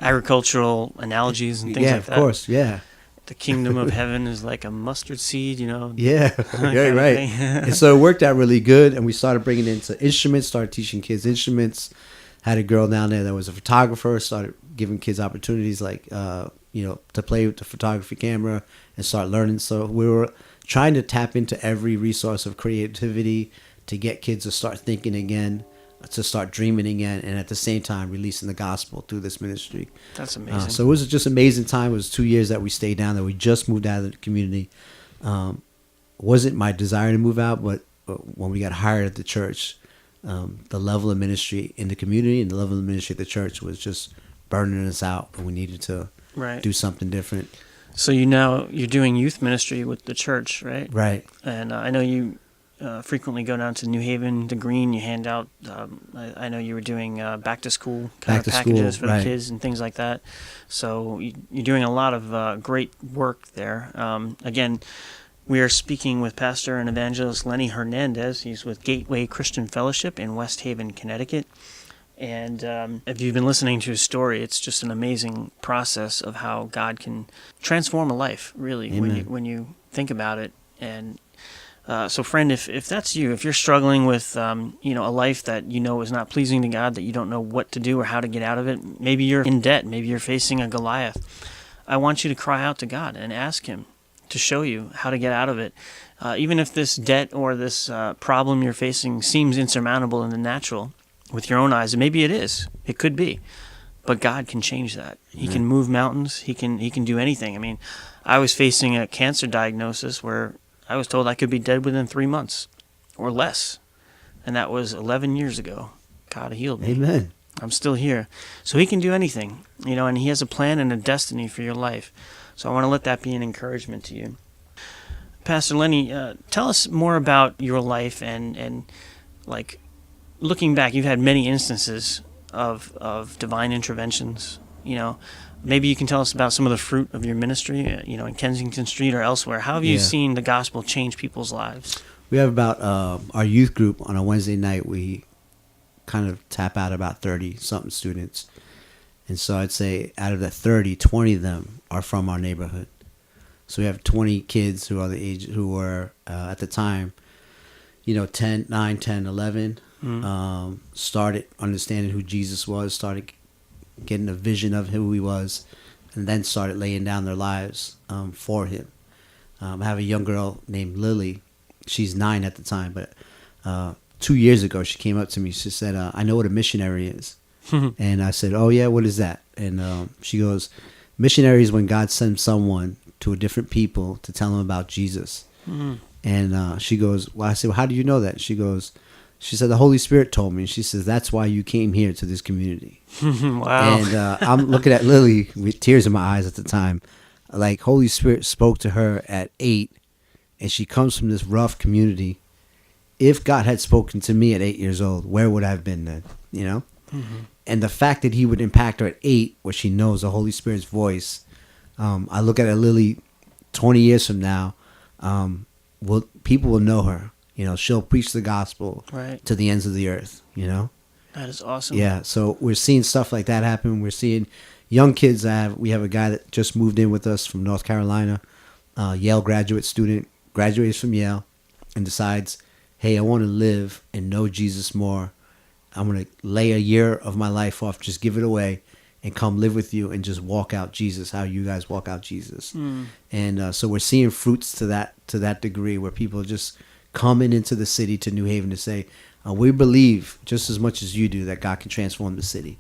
agricultural analogies and things like that. Yeah, of course. Yeah. The kingdom of heaven is like a mustard seed, Yeah, right. And so it worked out really good, and we started bringing into instruments, started teaching kids instruments. Had a girl down there that was a photographer, started giving kids opportunities like, to play with the photography camera and start learning. So we were trying to tap into every resource of creativity to get kids to start thinking again, to start dreaming again, and at the same time releasing the gospel through this ministry. That's amazing. So it was just an amazing time. It was 2 years that we stayed down there. We just moved out of the community. Wasn't my desire to move out, but when we got hired at the church, the level of ministry in the community and the level of ministry at the church was just burning us out, and we needed to do something different. So you're doing youth ministry with the church, right? Right. And I know you frequently go down to New Haven, the Green. You hand out. I know you were doing back to school kind of packages for the kids and things like that. So you're doing a lot of great work there. Again, we are speaking with Pastor and Evangelist Lenny Hernandez. He's with Gateway Christian Fellowship in West Haven, Connecticut. And if you've been listening to his story, it's just an amazing process of how God can transform a life, really, when you think about it. And so, friend, if that's you, if you're struggling with a life that is not pleasing to God, that you don't know what to do or how to get out of it, maybe you're in debt, maybe you're facing a Goliath, I want you to cry out to God and ask Him to show you how to get out of it. Even if this debt or this problem you're facing seems insurmountable in the natural, with your own eyes, and maybe it is, it could be, but God can change that. He can move mountains. He can do anything. I mean, I was facing a cancer diagnosis where I was told I could be dead within 3 months or less, and that was 11 years ago. God healed me. Amen. I'm still here. So He can do anything, and He has a plan and a destiny for your life. So I want to let that be an encouragement to you. Pastor Lenny, tell us more about your life and like, looking back, you've had many instances of divine interventions. Maybe you can tell us about some of the fruit of your ministry, in Kensington Street or elsewhere. How have you seen the gospel change people's lives? We have about our youth group on a Wednesday night. We kind of tap out about 30-something students. And so I'd say out of the 30, 20 of them are from our neighborhood. So we have 20 kids who are the age, who were at the time, 10, 9, 10, 11. Started understanding who Jesus was, started getting a vision of who He was, and then started laying down their lives for Him. I have a young girl named Lily. She's 9 at the time, but 2 years ago she came up to me. She said, I know what a missionary is. And I said, oh yeah, what is that? And she goes, missionary is when God sends someone to a different people to tell them about Jesus. And she goes, well, I said, well, how do you know that? She said, the Holy Spirit told me. And she says, that's why you came here to this community. Wow. And I'm looking at Lily with tears in my eyes at the time. Like, Holy Spirit spoke to her at 8, and she comes from this rough community. If God had spoken to me at 8 years old, where would I have been then? And the fact that He would impact her at 8, where she knows the Holy Spirit's voice, I look at Lily 20 years from now, people will know her. She'll preach the gospel to the ends of the earth, That is awesome. Yeah, so we're seeing stuff like that happen. We're seeing young kids. We have a guy that just moved in with us from North Carolina, Yale graduate student, graduates from Yale, and decides, hey, I want to live and know Jesus more. I'm going to lay a year of my life off, just give it away, and come live with you and just walk out Jesus, how you guys walk out Jesus. And so we're seeing fruits to that degree, where people just coming into the city to New Haven to say, we believe just as much as you do that God can transform the city.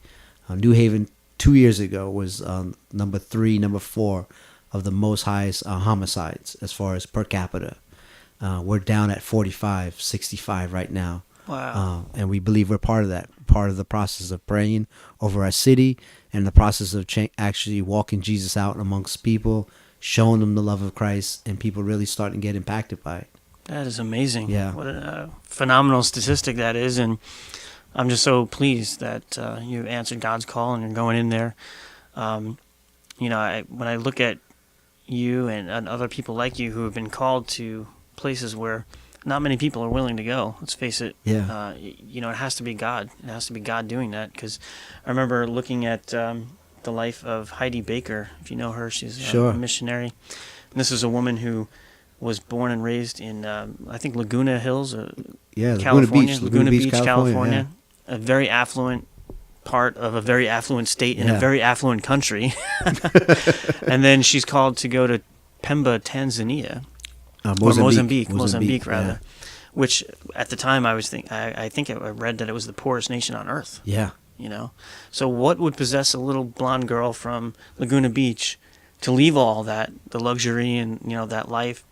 New Haven 2 years ago was number 3, number 4 of the most highest homicides as far as per capita. We're down at 45, 65 right now. Wow. And we believe we're part of that, part of the process of praying over our city and the process of actually walking Jesus out amongst people, showing them the love of Christ, and people really starting to get impacted by it. That is amazing. Yeah. What a phenomenal statistic that is. And I'm just so pleased that you answered God's call and you're going in there. When I look at you and other people like you who have been called to places where not many people are willing to go, let's face it. Yeah. It has to be God. It has to be God doing that. Because I remember looking at the life of Heidi Baker. If you know her, she's a missionary. And this is a woman who was born and raised in, I think, Laguna Hills, California. Laguna Beach, California. Yeah. A very affluent part of a very affluent state in a very affluent country. And then she's called to go to Pemba, Tanzania. Mozambique, rather. Which at the time I think I read that it was the poorest nation on earth. Yeah. So what would possess a little blonde girl from Laguna Beach to leave all that, the luxury and that life,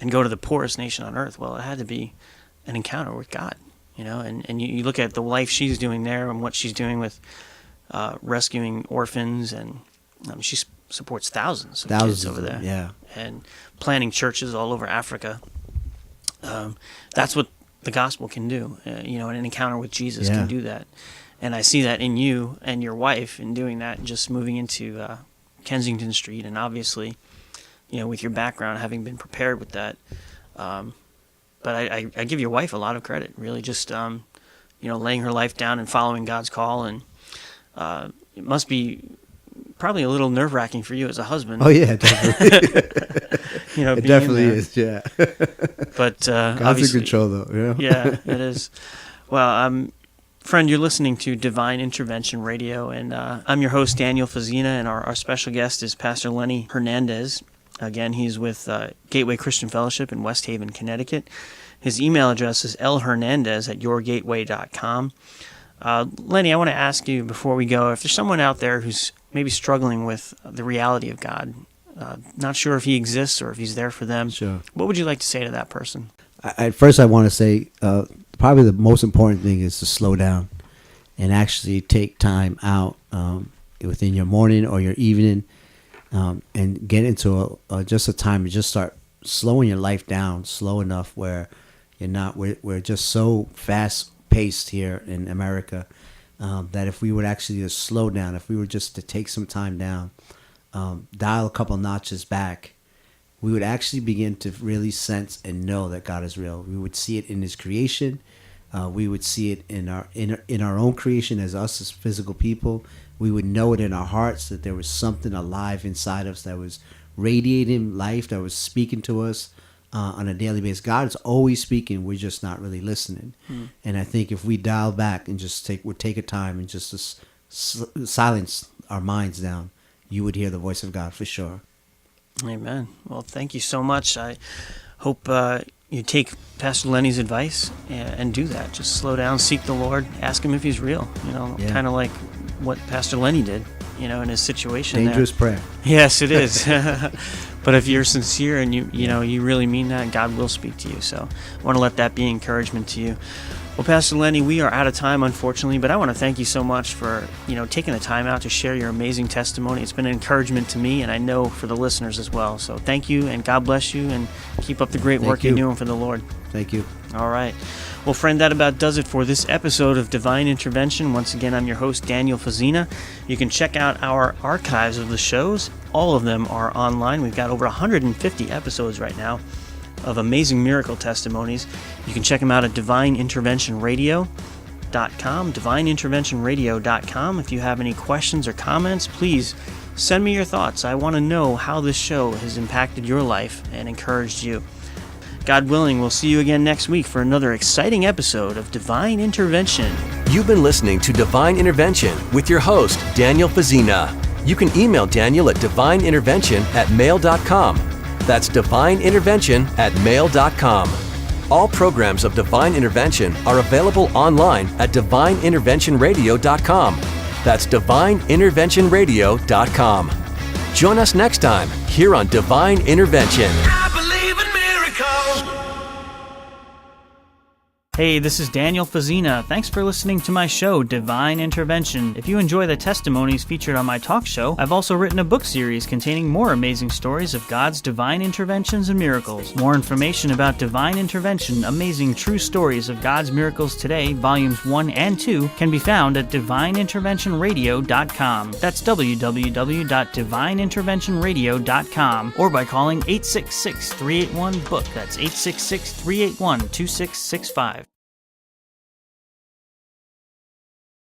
and go to the poorest nation on earth? Well, it had to be an encounter with God. and you look at the life she's doing there and what she's doing with rescuing orphans, and she supports thousands of kids over there. Yeah. And planting churches all over Africa. That's what the gospel can do. An encounter with Jesus can do that. And I see that in you and your wife in doing that, and just moving into Kensington Street, and obviously, with your background, having been prepared with that. But I give your wife a lot of credit, really, just laying her life down and following God's call. And it must be probably a little nerve-wracking for you as a husband. Oh yeah, definitely. It definitely is. Yeah. But God's in control, though. Yeah, it is. Well, friend, you're listening to Divine Intervention Radio, and I'm your host, Daniel Fazina, and our special guest is Pastor Lenny Hernandez. Again, he's with Gateway Christian Fellowship in West Haven, Connecticut. His email address is lhernandez@yourgateway.com. Lenny, I want to ask you before we go, if there's someone out there who's maybe struggling with the reality of God, not sure if he exists or if he's there for them, sure, what would you like to say to that person? First, I want to say probably the most important thing is to slow down and actually take time out within your morning or your evening, and get into just a time to just start slowing your life down, slow enough where you're not. We're just so fast paced here in America that if we would actually just slow down, if we were just to take some time down, dial a couple notches back, we would actually begin to really sense and know that God is real. We would see it in His creation. We would see it in our own creation as us as physical people. We would know it in our hearts that there was something alive inside us that was radiating life, that was speaking to us on a daily basis. God is always speaking. We're just not really listening. And I think if we dial back and just take a time and just silence our minds down, you would hear the voice of God for sure. Amen. Well, thank you so much. I hope you take Pastor Lenny's advice and do that. Just slow down, seek the Lord, ask Him if He's real. Kind of like what Pastor Lenny did, in his situation. Dangerous prayer. Yes, it is. But if you're sincere and you really mean that, God will speak to you. So I want to let that be encouragement to you. Well, Pastor Lenny, we are out of time, unfortunately, but I want to thank you so much for, taking the time out to share your amazing testimony. It's been an encouragement to me, and I know for the listeners as well. So thank you, and God bless you, and keep up the great work you're doing for the Lord. Thank you. All right. Well, friend, that about does it for this episode of Divine Intervention. Once again, I'm your host, Daniel Fazina. You can check out our archives of the shows. All of them are online. We've got over 150 episodes right now of amazing miracle testimonies. You can check them out at divineinterventionradio.com, divineinterventionradio.com. If you have any questions or comments, please send me your thoughts. I want to know how this show has impacted your life and encouraged you. God willing, we'll see you again next week for another exciting episode of Divine Intervention. You've been listening to Divine Intervention with your host, Daniel Fazina. You can email Daniel at divineintervention@mail.com. That's divineintervention@mail.com. All programs of Divine Intervention are available online at divineinterventionradio.com. That's divineinterventionradio.com. Join us next time here on Divine Intervention. I believe in miracles. Hey, this is Daniel Fazina. Thanks for listening to my show, Divine Intervention. If you enjoy the testimonies featured on my talk show, I've also written a book series containing more amazing stories of God's divine interventions and miracles. More information about Divine Intervention, Amazing True Stories of God's Miracles Today, Volumes 1 and 2, can be found at divineinterventionradio.com. That's www.divineinterventionradio.com, or by calling 866-381-BOOK. That's 866-381-2665.